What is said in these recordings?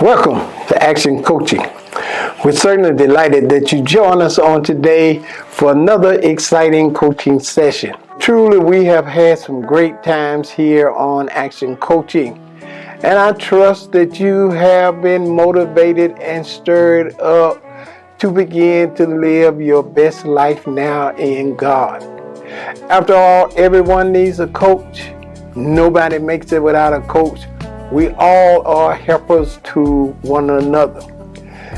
Welcome to Action Coaching. We're certainly delighted that you join us on today for another exciting coaching session. Truly, we have had some great times here on Action Coaching, and I trust that you have been motivated and stirred up to begin to live your best life now in God. After all, everyone needs a coach. Nobody makes it without a coach. We all are helpers to one another.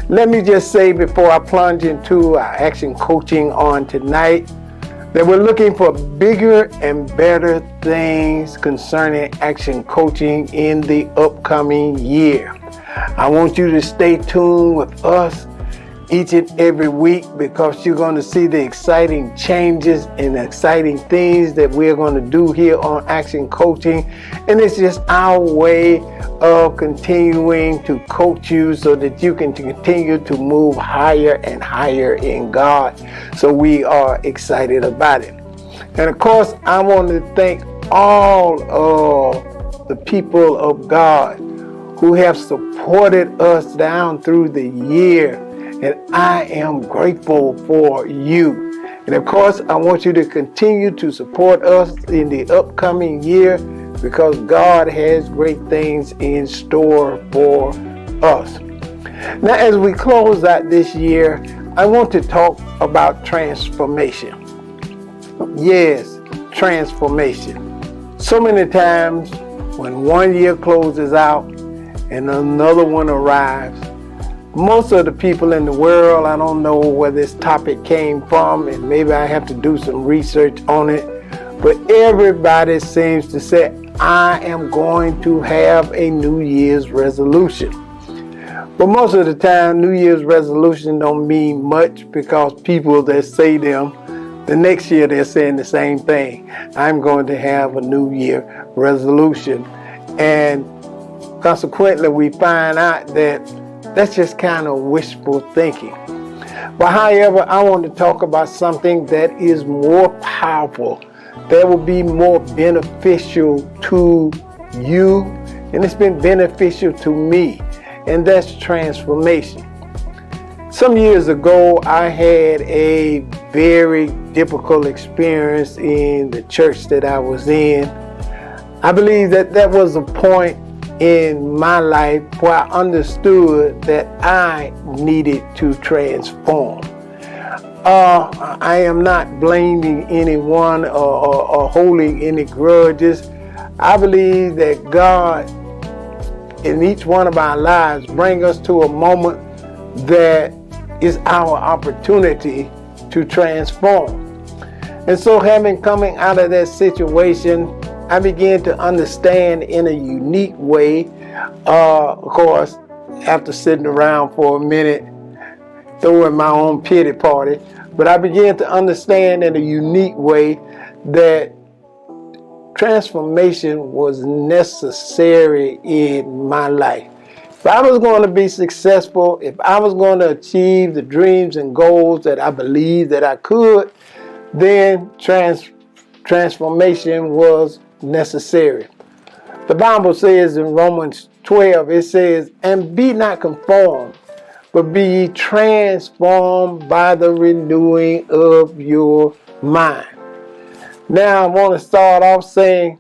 Let me just say before I plunge into our action coaching on tonight that we're looking for bigger and better things concerning action coaching in the upcoming year. I want you to stay tuned with us each and every week because you're going to see the exciting changes and exciting things that we're going to do here on Action Coaching. And it's just our way of continuing to coach you so that you can continue to move higher and higher in God. So we are excited about it. And of course, I want to thank all of the people of God who have supported us down through the year. And I am grateful for you. And of course, I want you to continue to support us in the upcoming year because God has great things in store for us. Now, as we close out this year, I want to talk about transformation. Yes, transformation. So many times when one year closes out and another one arrives, most of the people in the world, I don't know where this topic came from, and maybe I have to do some research on it, but everybody seems to say, I am going to have a New Year's resolution. But most of the time, New Year's resolution don't mean much because people that say them, the next year they're saying the same thing. I'm going to have a New Year resolution. And consequently, we find out that that's just kind of wishful thinking. But however, I want to talk about something that is more powerful, that will be more beneficial to you, and it's been beneficial to me, and that's transformation. Some years ago, I had a very difficult experience in the church that I was in. I believe that was a point in my life where I understood that I needed to transform. I am not blaming anyone or holding any grudges. I believe that God in each one of our lives bring us to a moment that is our opportunity to transform. And so coming out of that situation, I began to understand in a unique way, of course, after sitting around for a minute, throwing my own pity party, but I began to understand in a unique way that transformation was necessary in my life. If I was going to be successful, if I was going to achieve the dreams and goals that I believed that I could, then transformation was necessary. The Bible says in Romans 12, it says, and be not conformed, but be ye transformed by the renewing of your mind. Now I want to start off saying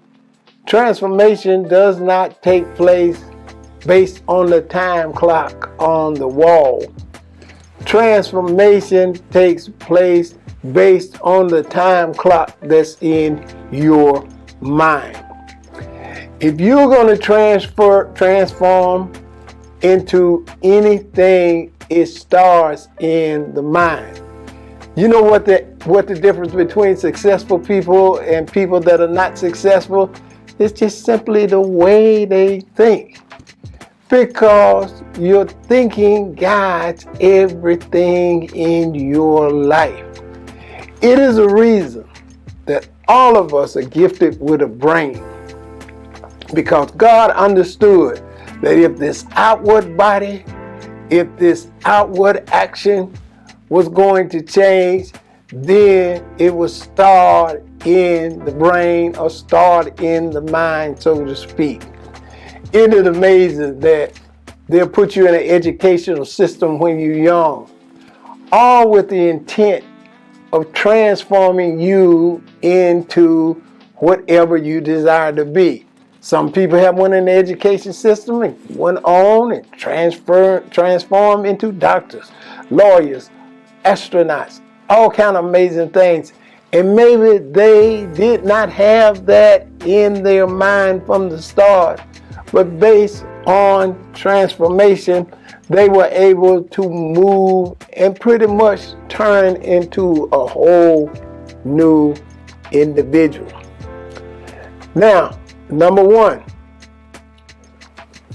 transformation does not take place based on the time clock on the wall. Transformation takes place based on the time clock that's in your mind. If you're going to transform into anything, it starts in the mind. You know what the difference between successful people and people that are not successful? It's just simply the way they think. Because your thinking guides everything in your life. It is a reason that all of us are gifted with a brain, because God understood that if this outward body, if this outward action was going to change, then it would start in the brain or start in the mind, so to speak. It is amazing that They'll put you in an educational system when you're young, all with the intent of transforming you into whatever you desire to be. Some people have one in the education system and one on and transform into doctors, lawyers, astronauts, all kind of amazing things. And maybe they did not have that in their mind from the start, but based on transformation, they were able to move and pretty much turn into a whole new individual. Now, number one,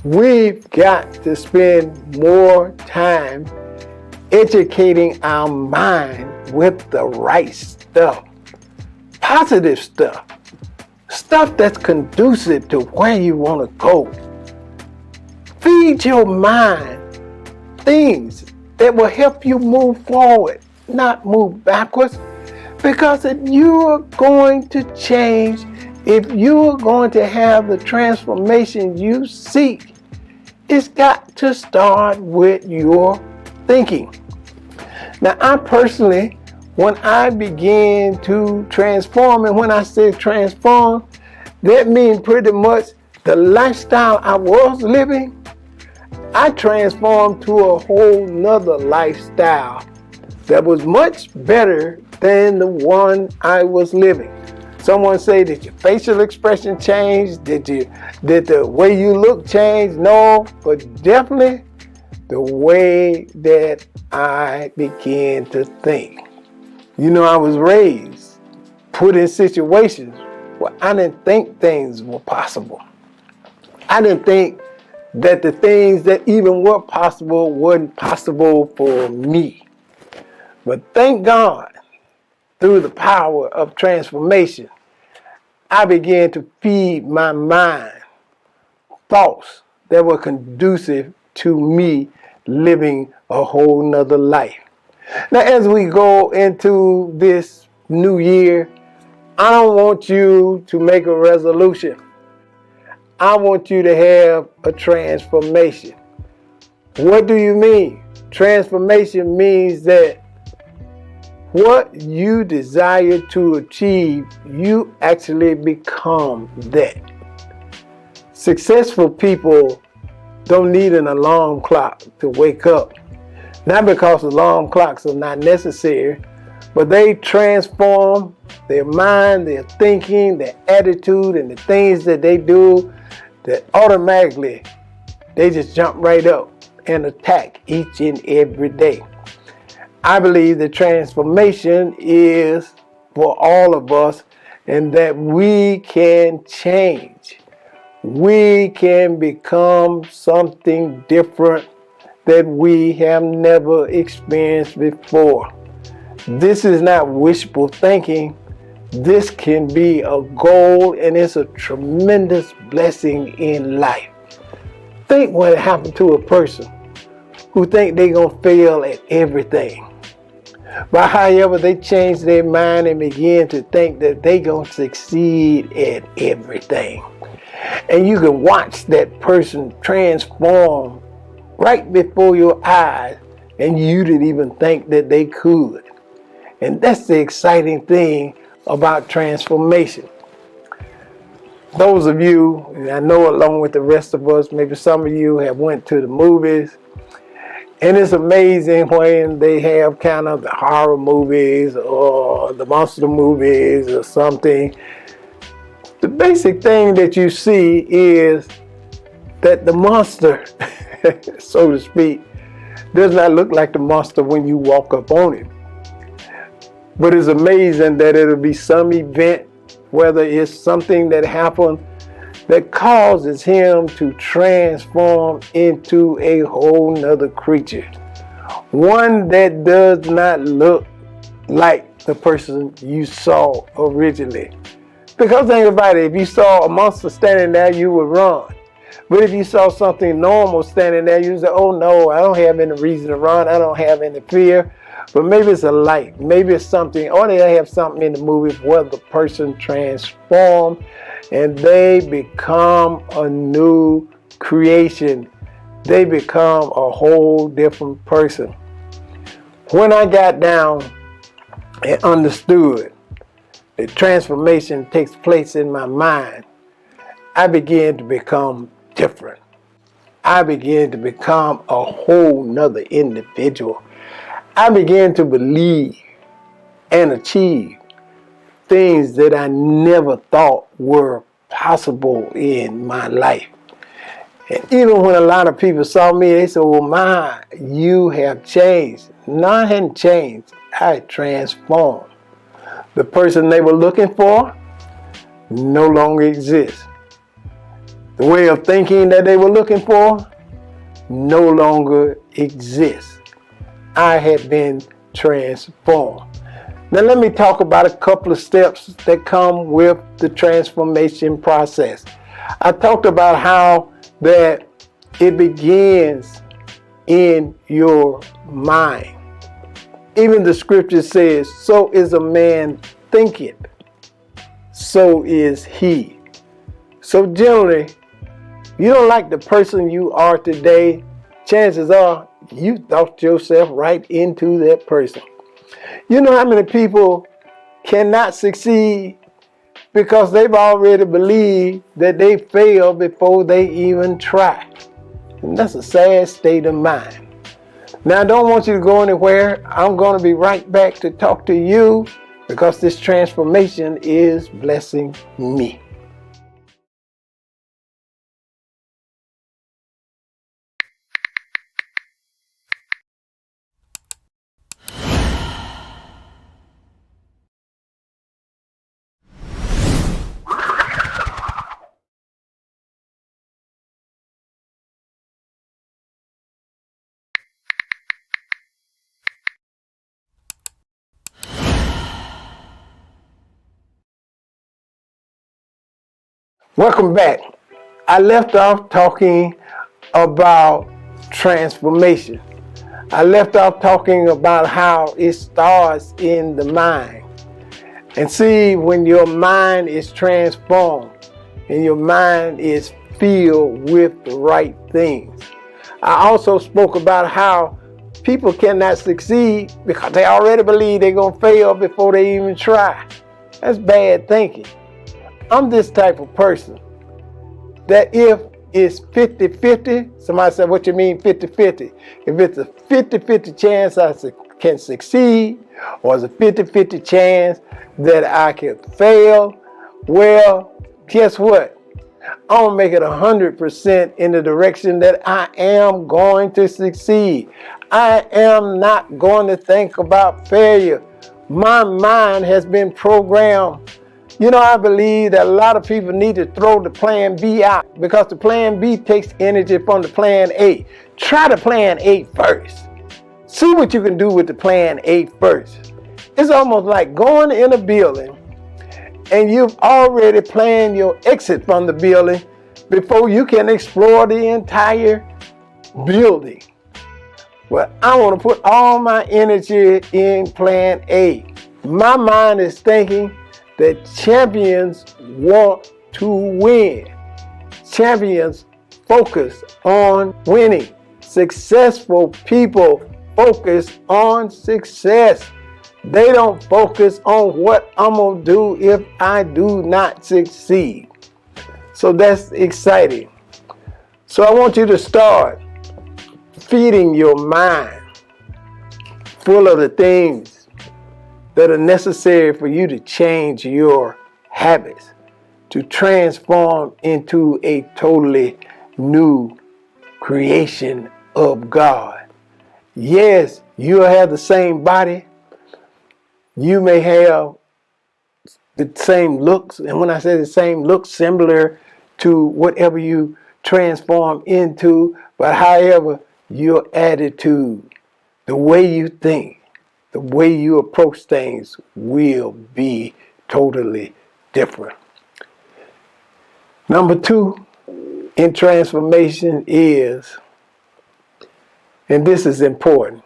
we've got to spend more time educating our mind with the right stuff, positive stuff, stuff that's conducive to where you want to go. Feed your mind things that will help you move forward, not move backwards. Because if you are going to change, if you are going to have the transformation you seek, it's got to start with your thinking. Now, I personally, when I began to transform, and when I say transform, that means pretty much the lifestyle I was living, I transformed to a whole nother lifestyle that was much better than the one I was living. Someone say, did your facial expression change? Did the way you look change? No, but definitely the way that I began to think. You know, I was raised, put in situations where I didn't think things were possible. I didn't think that the things that even were possible weren't possible for me. But thank God, through the power of transformation, I began to feed my mind thoughts that were conducive to me living a whole nother life. Now, as we go into this new year, I don't want you to make a resolution. I want you to have a transformation. What do you mean? Transformation means that what you desire to achieve, you actually become that. Successful people don't need an alarm clock to wake up. Not because alarm clocks are not necessary, but they transform their mind, their thinking, their attitude, and the things that they do that automatically they just jump right up and attack each and every day. I believe that transformation is for all of us, and that we can change. We can become something different that we have never experienced before. This is not wishful thinking. This can be a goal, and it's a tremendous blessing in life. Think what happened to a person who think they're going to fail at everything. But however, they change their mind and begin to think that they're going to succeed at everything. And you can watch that person transform right before your eyes, and you didn't even think that they could. And that's the exciting thing about transformation. Those of you, and I know along with the rest of us, maybe some of you have went to the movies, and it's amazing when they have kind of the horror movies or the monster movies or something. The basic thing that you see is that the monster, so to speak, does not look like the monster when you walk up on him. But it's amazing that it'll be some event, whether it's something that happened that causes him to transform into a whole nother creature. One that does not look like the person you saw originally. Because think about it, if you saw a monster standing there, you would run. But if you saw something normal standing there, you'd say, oh no, I don't have any reason to run, I don't have any fear. But maybe it's a light, maybe it's something, or they have something in the movie where the person transforms and they become a new creation. they become a whole different person. When I got down and understood that transformation takes place in my mind, I began to become different. I began to become a whole nother individual. I began to believe and achieve things that I never thought were possible in my life. And even when a lot of people saw me, they said, well, Ma, you have changed. No, I hadn't changed. I transformed. The person they were looking for no longer exists. The way of thinking that they were looking for no longer exists. I had been transformed. Now let me talk about a couple of steps that come with the transformation process. I talked about how that it begins in your mind. Even the scripture says, so is a man thinketh, so is he. So generally, you don't like the person you are today, chances are you thought yourself right into that person. You know how many people cannot succeed because they've already believed that they fail before they even try. And that's a sad state of mind. Now, I don't want you to go anywhere. I'm going to be right back to talk to you because this transformation is blessing me. Welcome back. I left off talking about transformation. I left off talking about how it starts in the mind. And see, when your mind is transformed and your mind is filled with the right things. I also spoke about how people cannot succeed because they already believe they're going to fail before they even try. That's bad thinking. I'm this type of person that if it's 50-50, somebody said, what you mean 50-50? If it's a 50-50 chance I can succeed, or it's a 50-50 chance that I can fail, well, guess what? I'm gonna make it 100% in the direction that I am going to succeed. I am not going to think about failure. My mind has been programmed. You know, I believe that a lot of people need to throw the plan B out because the plan B takes energy from the plan A. Try the plan A first. See what you can do with the plan A first. It's almost like going in a building and you've already planned your exit from the building before you can explore the entire building. Well, I want to put all my energy in plan A. My mind is thinking that champions want to win. Champions focus on winning. Successful people focus on success. They don't focus on what I'm going to do if I do not succeed. So that's exciting. So I want you to start feeding your mind full of the things that are necessary for you to change your habits, to transform into a totally new creation of God. Yes, you'll have the same body. You may have the same looks. And when I say the same looks, similar to whatever you transform into, but however, your attitude, the way you think, the way you approach things will be totally different. Number 2 in transformation is, and this is important,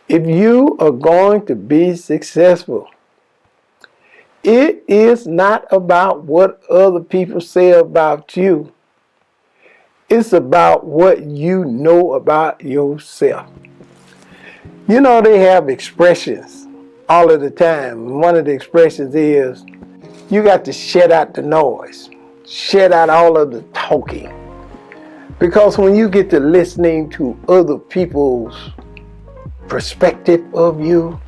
if you are going to be successful, it is not about what other people say about you. It's about what you know about yourself. You know, they have expressions all of the time. One of the expressions is, you got to shut out the noise. Shut out all of the talking. Because when you get to listening to other people's perspective of you,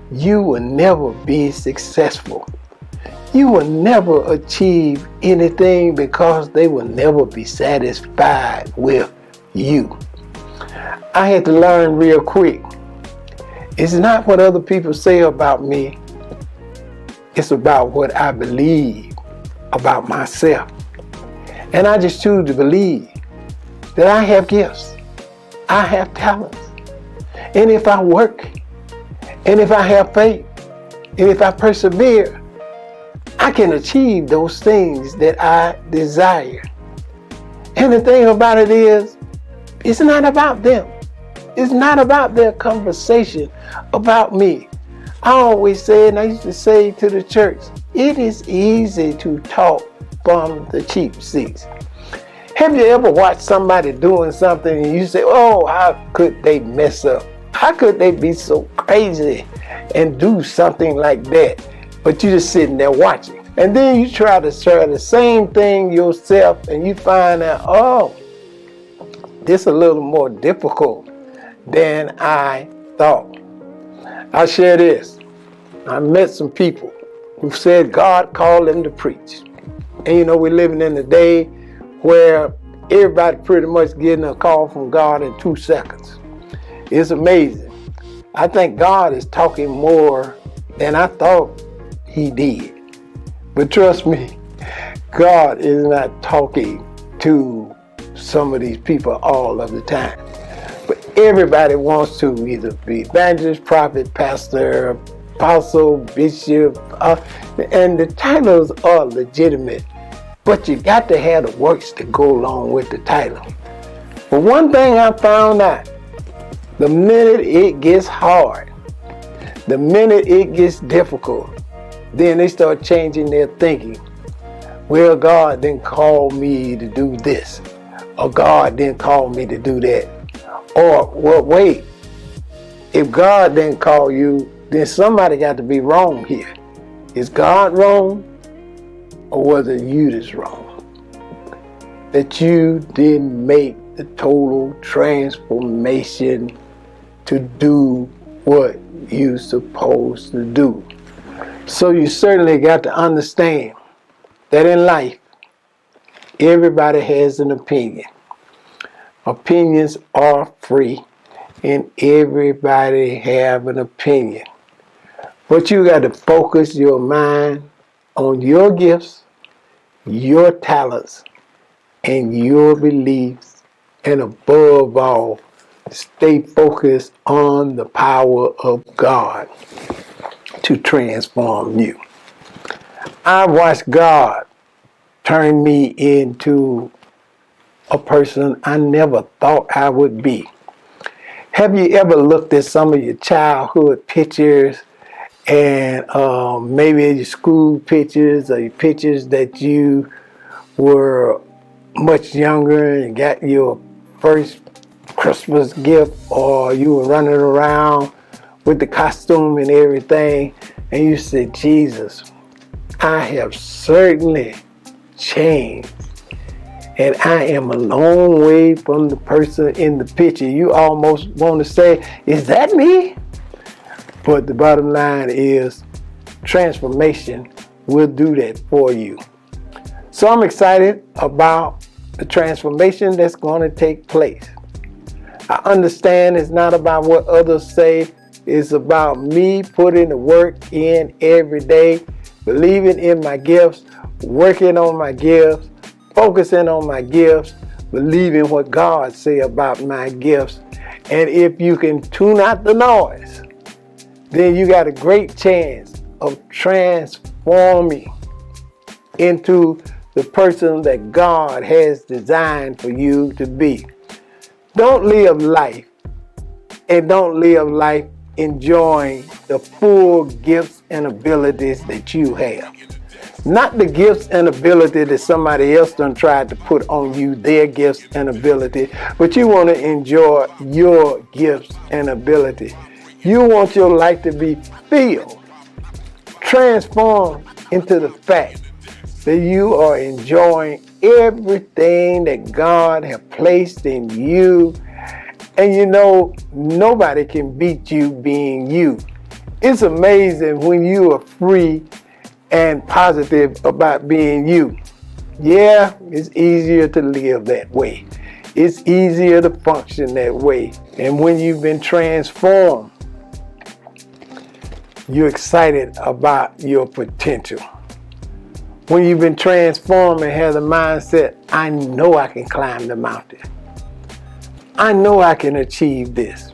you will never be successful. You will never achieve anything because they will never be satisfied with you. I had to learn real quick. It's not what other people say about me. It's about what I believe about myself. And I just choose to believe that I have gifts. I have talents. And if I work, and if I have faith, and if I persevere, I can achieve those things that I desire. And the thing about it is, it's not about them. It's not about their conversation about me. I always say, and I used to say to the church, it is easy to talk from the cheap seats. Have you ever watched somebody doing something and you say, oh, how could they mess up? How could they be so crazy and do something like that? But you're just sitting there watching. And then you try the same thing yourself and you find out, oh, this is a little more difficult than I thought. I'll share this. I met some people who said God called them to preach. And you know, we're living in a day where everybody pretty much getting a call from God in 2 seconds. It's amazing. I think God is talking more than I thought he did. But trust me, God is not talking to some of these people all of the time. But everybody wants to either be evangelist, prophet, pastor, apostle, bishop, and the titles are legitimate. But you got to have the works to go along with the title. But one thing I found out, the minute it gets hard, the minute it gets difficult, then they start changing their thinking. Well, God didn't call me to do this, or God didn't call me to do that. Or, well, wait, if God didn't call you, then somebody got to be wrong here. Is God wrong, or was it you that's wrong? That you didn't make the total transformation to do what you're supposed to do. So you certainly got to understand that in life, everybody has an opinion. Opinions are free, and everybody have an opinion. But you got to focus your mind on your gifts, your talents, and your beliefs, and above all, stay focused on the power of God to transform you. I watched God turn me into a person I never thought I would be. Have you ever looked at some of your childhood pictures and maybe your school pictures or your pictures that you were much younger and got your first Christmas gift, or you were running around with the costume and everything, and you said, Jesus, I have certainly changed, and I am a long way from the person in the picture. You almost want to say, is that me? But the bottom line is, transformation will do that for you. So I'm excited about the transformation that's going to take place. I understand it's not about what others say. It's about me putting the work in every day, believing in my gifts, working on my gifts, focusing on my gifts, believing what God say about my gifts. And if you can tune out the noise, then you got a great chance of transforming into the person that God has designed for you to be. Don't live life, and don't live life enjoying the full gifts and abilities that you have. Not the gifts and ability that somebody else done tried to put on you, their gifts and ability, but you want to enjoy your gifts and ability. You want your life to be filled, transformed into the fact that you are enjoying everything that God has placed in you. And you know, nobody can beat you being you. It's amazing when you are free and positive about being you. Yeah, it's easier to live that way. It's easier to function that way. And when you've been transformed, you're excited about your potential. When you've been transformed and have the mindset, I know I can climb the mountain. I know I can achieve this.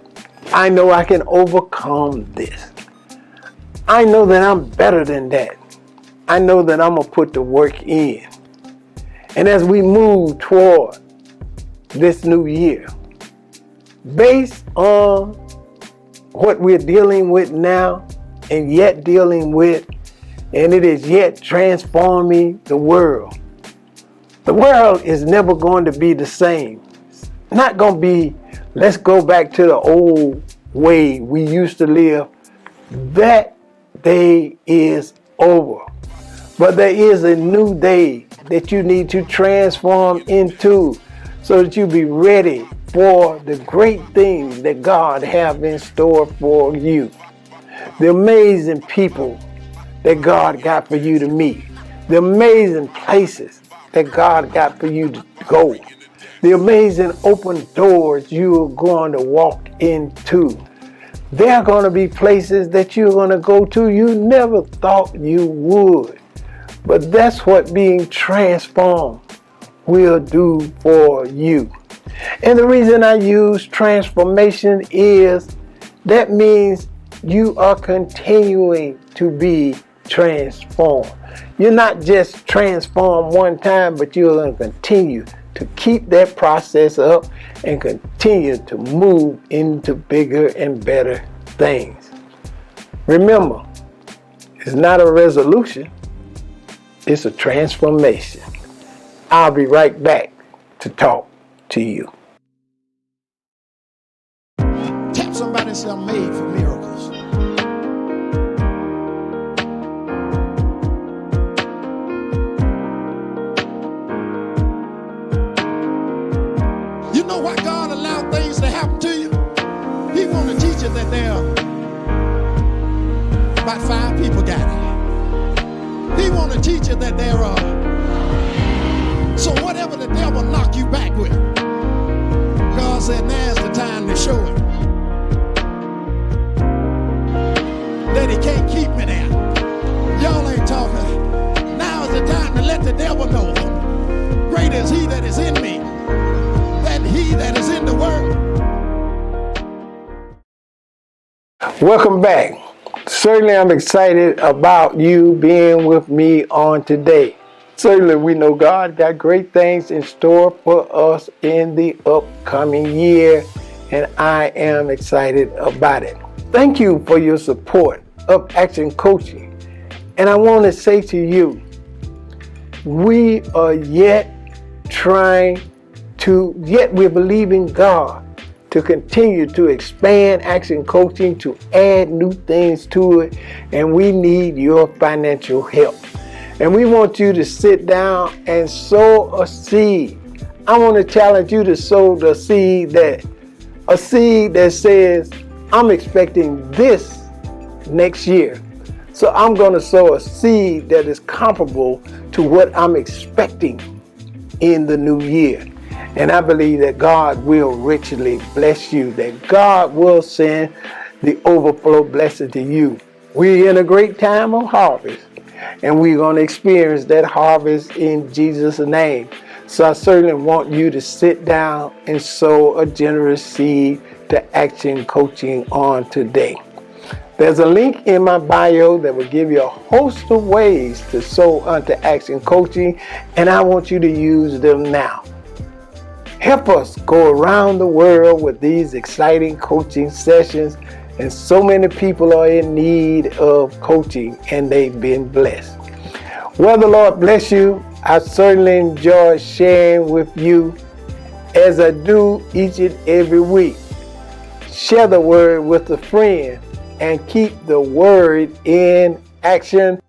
I know I can overcome this. I know that I'm better than that. I know that I'm going to put the work in. And as we move toward this new year, based on what we're dealing with now and yet dealing with, and it is yet transforming the world. The world is never going to be the same. It's not going to be, let's go back to the old way we used to live. That day is over. But there is a new day that you need to transform into so that you be ready for the great things that God have in store for you. The amazing people that God got for you to meet. The amazing places that God got for you to go. The amazing open doors you're going to walk into. There are going to be places that you're going to go to you never thought you would. But that's what being transformed will do for you. And the reason I use transformation is that means you are continuing to be transformed. You're not just transformed one time, but you're going to continue to keep that process up and continue to move into bigger and better things. Remember, it's not a resolution. It's a transformation. I'll be right back to talk to you. Tap somebody and say, I'm made for miracles. You know why God allowed things to happen to you? He want to teach you that there are about 5 people got it. He want to teach you that there are. So whatever the devil knock you back with, God said now's the time to show him that he can't keep me there. Y'all ain't talking. Now is the time to let the devil know. Greater is he that is in me than he that is in the world. Welcome back. Certainly I'm excited about you being with me on today. Certainly we know God got great things in store for us in the upcoming year, and I am excited about it. Thank you for your support of Action Coaching. And I want to say to you, we are yet we're believing God to continue to expand Action Coaching, to add new things to it, and we need your financial help. And we want you to sit down and sow a seed. I want to challenge you to sow a seed that says, I'm expecting this next year. So I'm going to sow a seed that is comparable to what I'm expecting in the new year. And I believe that God will richly bless you, that God will send the overflow blessing to you. We're in a great time of harvest, and we're going to experience that harvest in Jesus' name. So I certainly want you to sit down and sow a generous seed to Action Coaching on today. There's a link in my bio that will give you a host of ways to sow unto Action Coaching, and I want you to use them now. Help us go around the world with these exciting coaching sessions, and so many people are in need of coaching and they've been blessed. Well, the Lord bless you. I certainly enjoy sharing with you as I do each and every week. Share the word with a friend and keep the word in action.